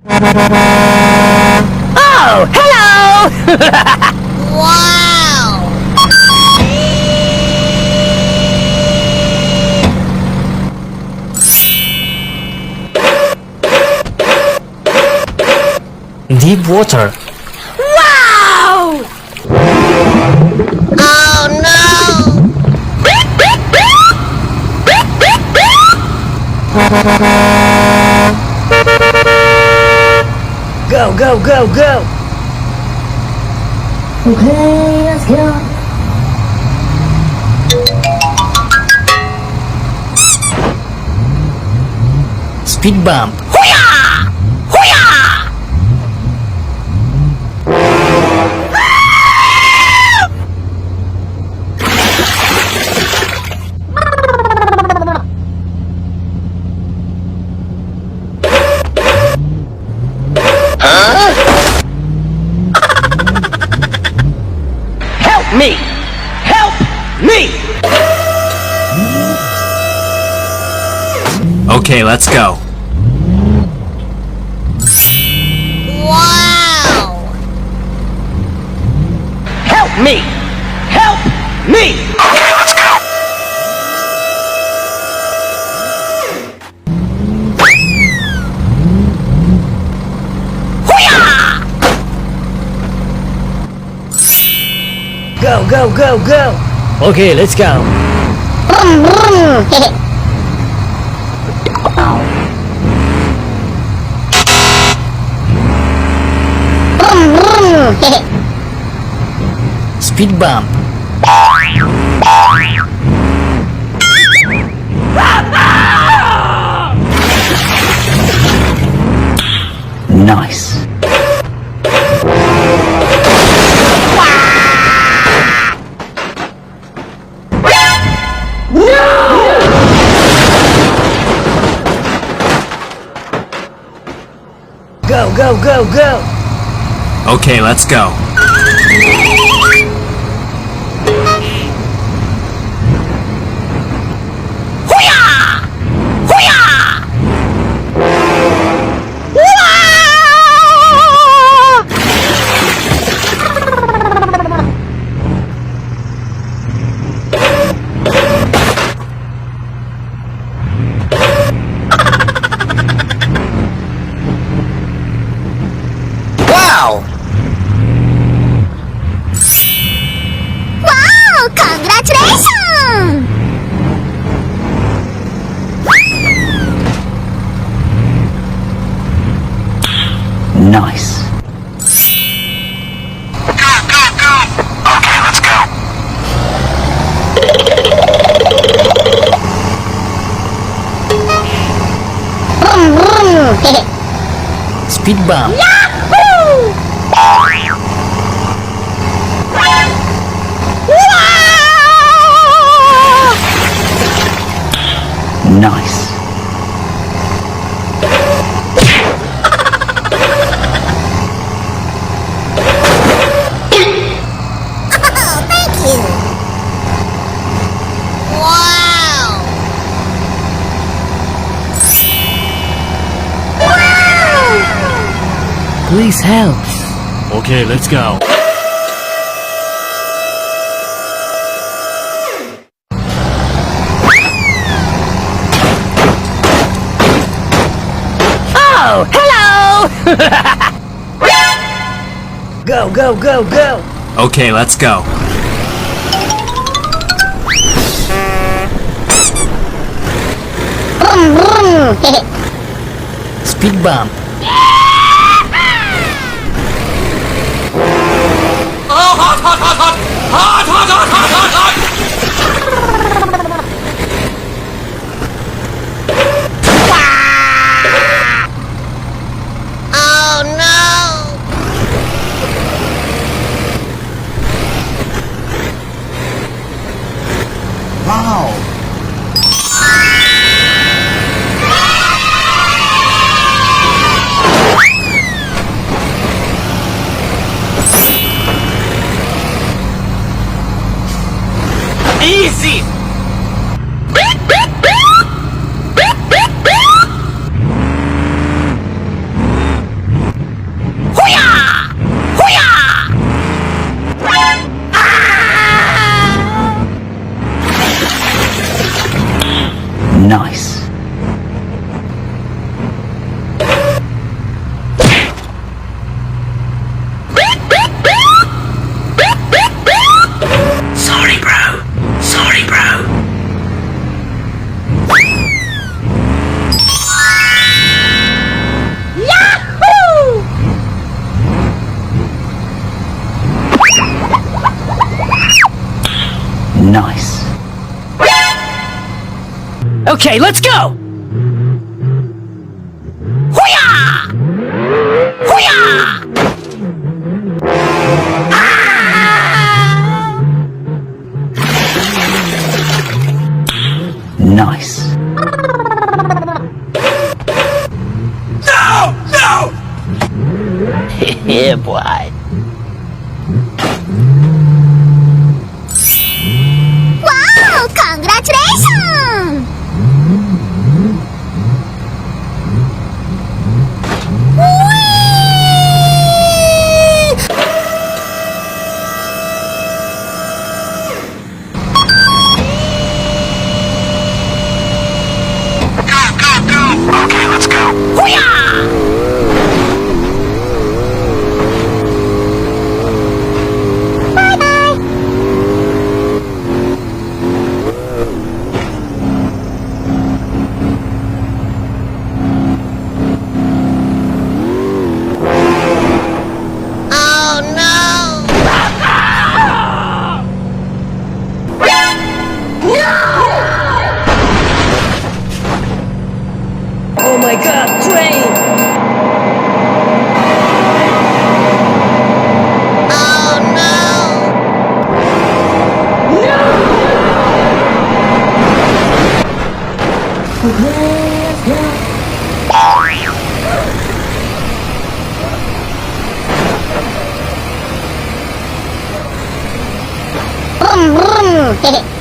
Oh, hello! Wow! Deep water. Wow! Oh no! Go, go, go, go! Okay, let's go. Speed bump. Hoo-yah! Hoo-yah! Help me! Help me! Okay, let's go. Wow! Help me! Help me! Okay, let's go. Hoo-yah! Go, go, go, go! Okay, let's go. Vroom, vroom. Vroom, vroom. Speed bump. Nice. Go, go, go, go! Okay, let's go. Hoo-yah! Hoo-yah! Wow! Wow! Congratulations! Nice. Go, go, go! Okay, let's go. Vroom, vroom. Speed bump. Yahoo! Nice. Oh, thank you! Wow! Wow! Please help. Okay, let's go. Oh, hello! Go, go, go, go! Okay, let's go. Vroom, vroom. Speed bump. Oh no! Wow. Okay, let's go! Hoo-yah! Hoo-yah! Nice. No! No! Yeah, boy. Wow! Congratulations! Whee! Okay, let's go. Hoo-yah! Oh no! Oh my god, train! Oh no! Okay, let's go. Vroom, vroom.